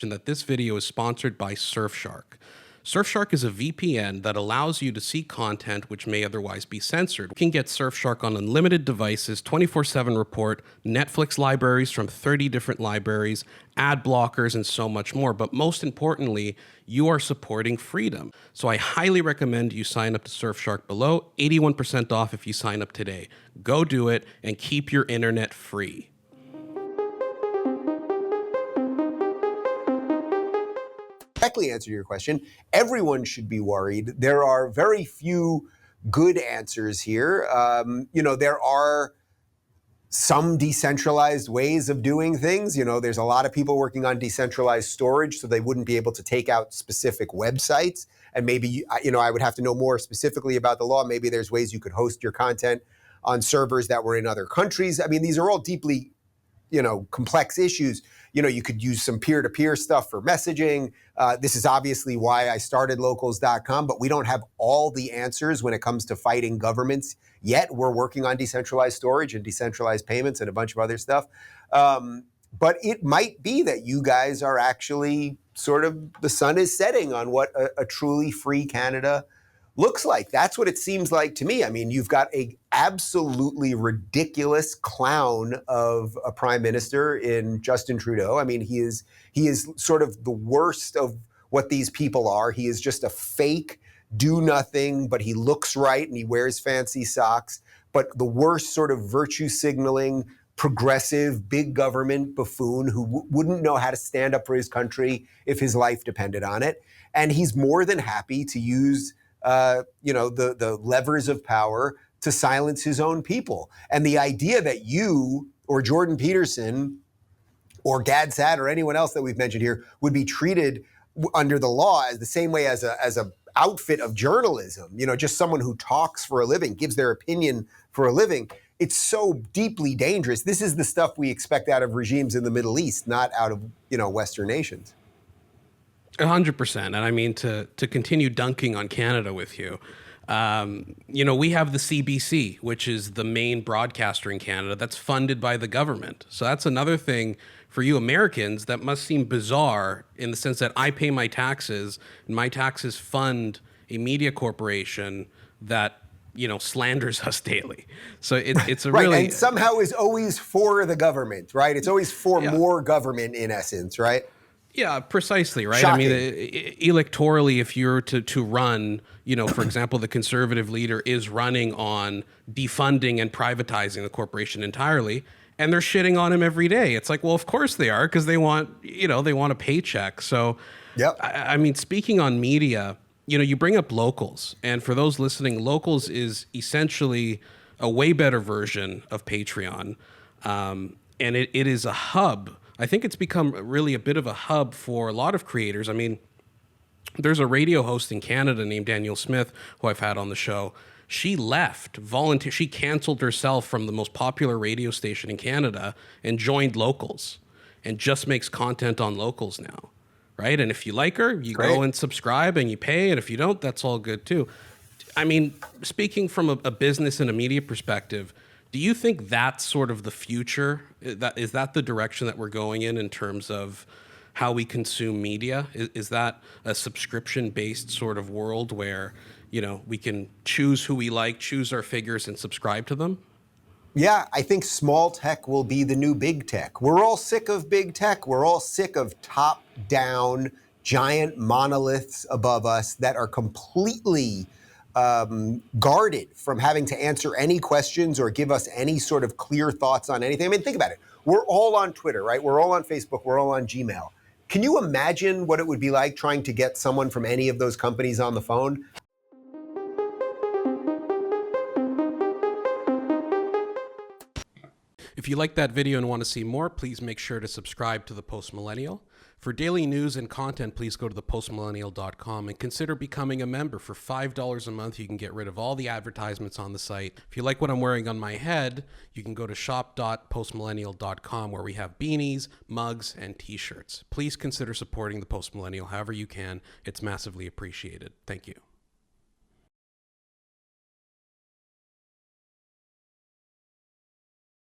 That this video is sponsored by Surfshark. Surfshark is a VPN that allows you to see content which may otherwise be censored. You can get Surfshark on unlimited devices, 24/7 report, Netflix libraries from 30 different libraries, ad blockers, and so much more. But most importantly, you are supporting freedom. So I highly recommend you sign up to Surfshark below. 81% off if you sign up today. Go do it and keep your internet free. Directly answer your question, everyone should be worried. There are very few good answers here. There are some decentralized ways of doing things. There's a lot of people working on decentralized storage, so they wouldn't be able to take out specific websites. And maybe, I would have to know more specifically about the law. Maybe there's ways you could host your content on servers that were in other countries. I mean, these are all deeply complex issues. You could use some peer-to-peer stuff for messaging. This is obviously why I started locals.com, but we don't have all the answers when it comes to fighting governments yet. We're working on decentralized storage and decentralized payments and a bunch of other stuff. But it might be that you guys are actually sort of, the sun is setting on what a truly free Canada looks like. That's what it seems like to me. I mean, you've got a absolutely ridiculous clown of a prime minister in Justin Trudeau. I mean, he is sort of the worst of what these people are. He is just a fake do nothing, but he looks right and he wears fancy socks. But the worst sort of virtue signaling, progressive, big government buffoon who wouldn't know how to stand up for his country if his life depended on it. And he's more than happy to use the levers of power to silence his own people. And the idea that you or Jordan Peterson or Gad Saad or anyone else that we've mentioned here would be treated under the law as the same way as a outfit of journalism, just someone who talks for a living, gives their opinion for a living. It's so deeply dangerous. This is the stuff we expect out of regimes in the Middle East, not out of, Western nations. 100%. And I mean, to continue dunking on Canada with you, we have the CBC, which is the main broadcaster in Canada that's funded by the government. So that's another thing for you Americans that must seem bizarre in the sense that I pay my taxes and my taxes fund a media corporation that, slanders us daily. So it's a right, really... and somehow is always for the government, right? It's always for more government in essence, right? Yeah, precisely, right? Shocking. I mean, electorally, if you're to run, for example, the Conservative leader is running on defunding and privatizing the corporation entirely, and they're shitting on him every day. It's like, well, of course they are, because they want a paycheck. So, yep. I mean, speaking on media, you bring up Locals, and for those listening, Locals is essentially a way better version of Patreon, and it is a hub. I think it's become really a bit of a hub for a lot of creators. I mean, there's a radio host in Canada named Danielle Smith, who I've had on the show. She left, she canceled herself from the most popular radio station in Canada and joined Locals and just makes content on Locals now, right? And if you like her, you go and subscribe and you pay. And if you don't, that's all good too. I mean, speaking from a business and a media perspective, do you think that's sort of the future? Is that the direction that we're going in terms of how we consume media? Is that a subscription-based sort of world where, we can choose who we like, choose our figures, and subscribe to them? Yeah, I think small tech will be the new big tech. We're all sick of big tech. We're all sick of top-down giant monoliths above us that are completely guarded from having to answer any questions or give us any sort of clear thoughts on anything. I mean, think about it. We're all on Twitter, right? We're all on Facebook. We're all on Gmail. Can you imagine what it would be like trying to get someone from any of those companies on the phone? If you like that video and want to see more, please make sure to subscribe to the Post Millennial. For daily news and content, please go to thepostmillennial.com and consider becoming a member. For $5 a month, you can get rid of all the advertisements on the site. If you like what I'm wearing on my head, you can go to shop.postmillennial.com, where we have beanies, mugs, and t-shirts. Please consider supporting the Post Millennial however you can. It's massively appreciated. Thank you.